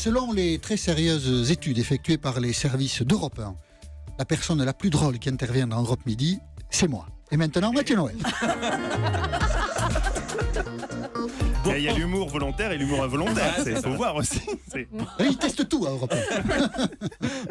Selon les très sérieuses études effectuées par les services d'Europe 1, la personne la plus drôle qui intervient dans Europe Midi, c'est moi. Et maintenant, Mathieu Noël. Il y a l'humour volontaire et l'humour involontaire. Il faut voir aussi. Il teste tout à Europe 1.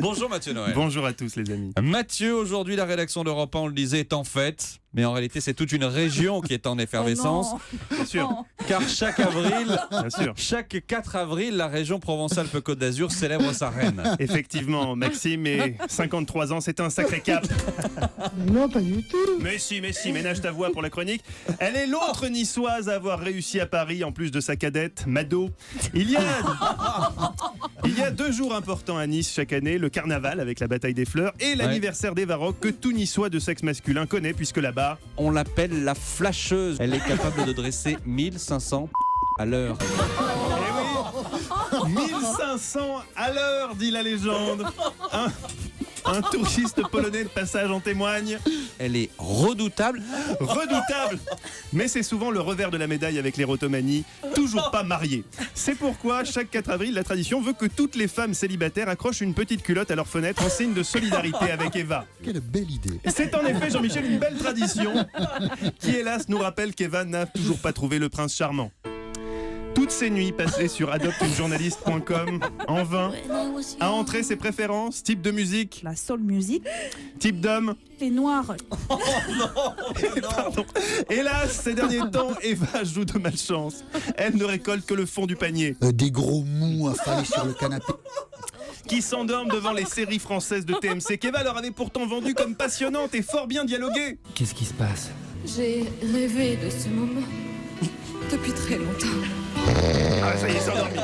Bonjour Mathieu Noël. Bonjour à tous les amis. Mathieu, aujourd'hui la rédaction d'Europe 1, on le disait, est en fête. Mais en réalité, c'est toute une région qui est en effervescence. Bien sûr. Car chaque avril, Bien sûr. chaque 4 avril, la région Provence-Alpes-Côte d'Azur célèbre sa reine. Effectivement, Maxime et 53 ans, c'est un sacré cap. Non, pas du tout. Mais si, ménage ta voix pour la chronique. Elle est l'autre niçoise à avoir réussi à Paris, en plus de sa cadette, Mado. Il y a 2 jours importants à Nice chaque année, le carnaval avec la bataille des fleurs et l'anniversaire des Varrocs que tout niçois de sexe masculin connaît, puisque là-bas, On l'appelle la flasheuse. Elle est capable de dresser 1500 à l'heure. 1500 à l'heure, dit la légende. Un touriste polonais de passage en témoigne. Elle est redoutable. Redoutable. Mais c'est souvent le revers de la médaille avec l'érotomanie, toujours pas mariée. C'est pourquoi, chaque 4 avril, la tradition veut que toutes les femmes célibataires accrochent une petite culotte à leur fenêtre en signe de solidarité avec Eva. Quelle belle idée. C'est en effet, Jean-Michel, une belle tradition qui, hélas, nous rappelle qu'Eva n'a toujours pas trouvé le prince charmant. Toutes ces nuits passées sur adopteunejournaliste.com, en vain, à entrer ses préférences, type de musique, La soul music, type d'homme. les noirs. Pardon. Hélas, ces derniers temps, Eva joue de malchance. Elle ne récolte que le fond du panier. Des gros mous affalés sur le canapé. Qui s'endorment devant les séries françaises de TMC qu'Eva leur avait pourtant vendues comme passionnantes et fort bien dialoguées. Qu'est-ce qui se passe? J'ai rêvé de ce moment depuis très longtemps. Ah, ça y est, s'endormi.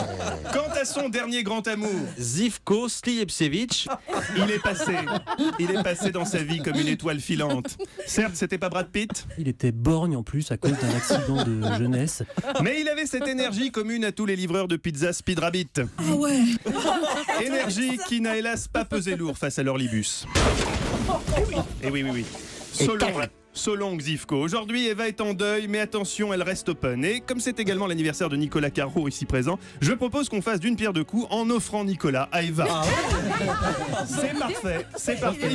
Quant à son dernier grand amour, Zivko Slijepcevic. il est passé dans sa vie comme une étoile filante. Certes, c'était pas Brad Pitt, Il était borgne en plus à cause d'un accident de jeunesse. mais il avait cette énergie commune à tous les livreurs de pizza Speed Rabbit. Ah ouais. Énergie qui n'a hélas pas pesé lourd face à l'Orlibus. Et oui. Solong Zivko. Aujourd'hui, Eva est en deuil, mais attention, elle reste open. Et comme c'est également l'anniversaire de Nicolas Carreau ici présent, je propose qu'on fasse d'une pierre deux coups en offrant Nicolas à Eva. C'est parfait.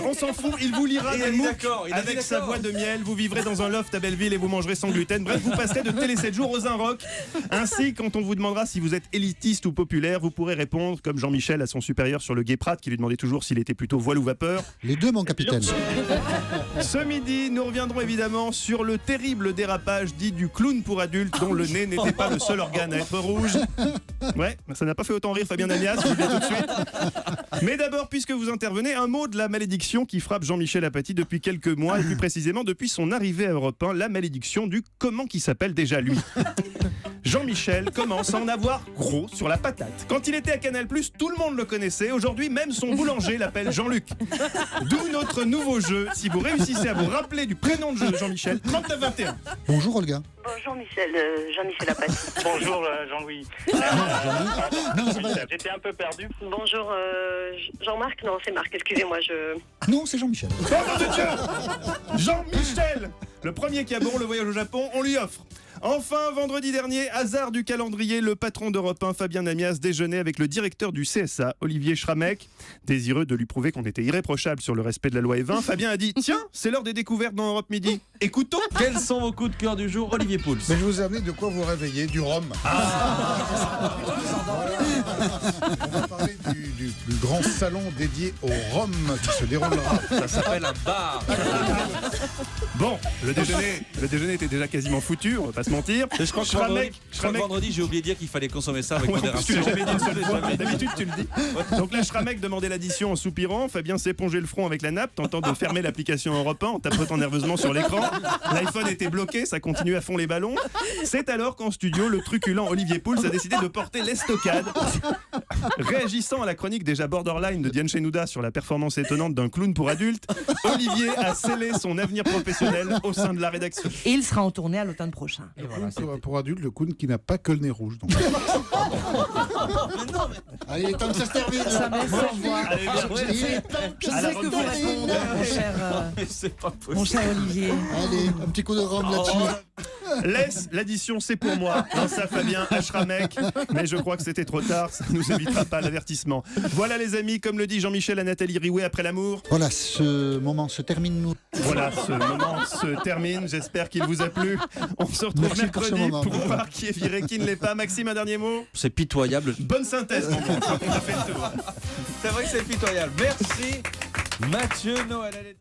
On s'en fout, il vous lira des MOOC avec sa voix de miel. Vous vivrez dans un loft à Belleville et vous mangerez sans gluten. Bref, vous passerez de Télé 7 jours aux Inrock. Ainsi, quand on vous demandera si vous êtes élitiste ou populaire, vous pourrez répondre comme Jean-Michel à son supérieur sur le Gay Prat qui lui demandait toujours s'il était plutôt voile ou vapeur. Les deux, mon capitaine. Ce midi, nous reviendrons évidemment sur le terrible dérapage dit du clown pour adultes dont le nez n'était pas le seul organe à être rouge. Ouais, ça n'a pas fait autant rire Fabien Damias, je vous le dis tout de suite. Mais d'abord, puisque vous intervenez, un mot de la malédiction qui frappe Jean-Michel Apathy depuis quelques mois, et plus précisément depuis son arrivée à Europe 1, la malédiction du comment qui s'appelle déjà lui. Jean-Michel commence à en avoir gros sur la patate. Quand il était à Canal+, tout le monde le connaissait. Aujourd'hui, même son boulanger l'appelle Jean-Luc. D'où notre nouveau jeu. Si vous réussissez à vous rappeler du prénom de jeu de Jean-Michel, 39-21. Bonjour Olga. Bonjour Jean-Michel Apathy. Bonjour Jean-Louis. Non, c'est pas... J'étais un peu perdu. Bonjour Jean-Marc. Non, c'est Marc, excusez-moi, Non, c'est Jean-Michel. Oh mon Dieu, Jean-Michel. Le premier qui a bon le voyage au Japon, on lui offre. Enfin, vendredi dernier, hasard du calendrier, le patron d'Europe 1, Fabien Damias, déjeunait avec le directeur du CSA, Olivier Schramek. Désireux de lui prouver qu'on était irréprochable sur le respect de la loi E20, Fabien a dit « Tiens, c'est l'heure des découvertes dans Europe Midi. Écoutons !» Quels sont vos coups de cœur du jour, Olivier Pouls? Mais je vous ai amené de quoi vous réveiller, du rhum. On va parler du plus grand salon dédié au rhum qui se déroulera. Ça s'appelle un bar. Bon, le déjeuner était déjà quasiment foutu, on va pas se mentir. Je crois que vendredi, j'ai oublié de dire qu'il fallait consommer ça avec Ouais, tu modération. l'as jamais dit une seule fois, d'habitude tu le dis. Donc là, Schramek demandait l'addition en soupirant, Fabien s'épongeait le front avec la nappe, tentant de fermer l'application Europe 1 en tapotant nerveusement sur l'écran. L'iPhone était bloqué, ça continue à fond les ballons. C'est alors qu'en studio, le truculent Olivier Pouls a décidé de porter l'estocade. Réagissant à la chronique déjà borderline de Diane Chenouda sur la performance étonnante d'un clown pour adultes, Olivier a scellé son avenir professionnel au sein de la rédaction. Et il sera en tournée à l'automne prochain. Le clown pour adultes, le clown qui n'a pas que le nez rouge. Donc. Allez, il est temps que ça se termine. Ça me laisse sans voix. Allez, bien. Il est temps que Je ça sais se que vous termine. répondez, C'est pas possible. mon cher Olivier. Allez, un petit coup de rhum là-dessus. Laisse, l'addition c'est pour moi. Lança Fabien Ashramek. Mais je crois que c'était trop tard, ça ne nous évitera pas l'avertissement. Voilà les amis, comme le dit Jean-Michel à Nathalie Riouet après l'amour. Voilà, ce moment se termine. Nous. Voilà, ce moment se termine. J'espère qu'il vous a plu. On se retrouve Merci pour ce mercredi moment. pour voir qui est viré, qui ne l'est pas. Maxime, un dernier mot. C'est pitoyable. Bonne synthèse, mon bon. On a fait le tour. C'est vrai que c'est pitoyable. Merci Mathieu Noël.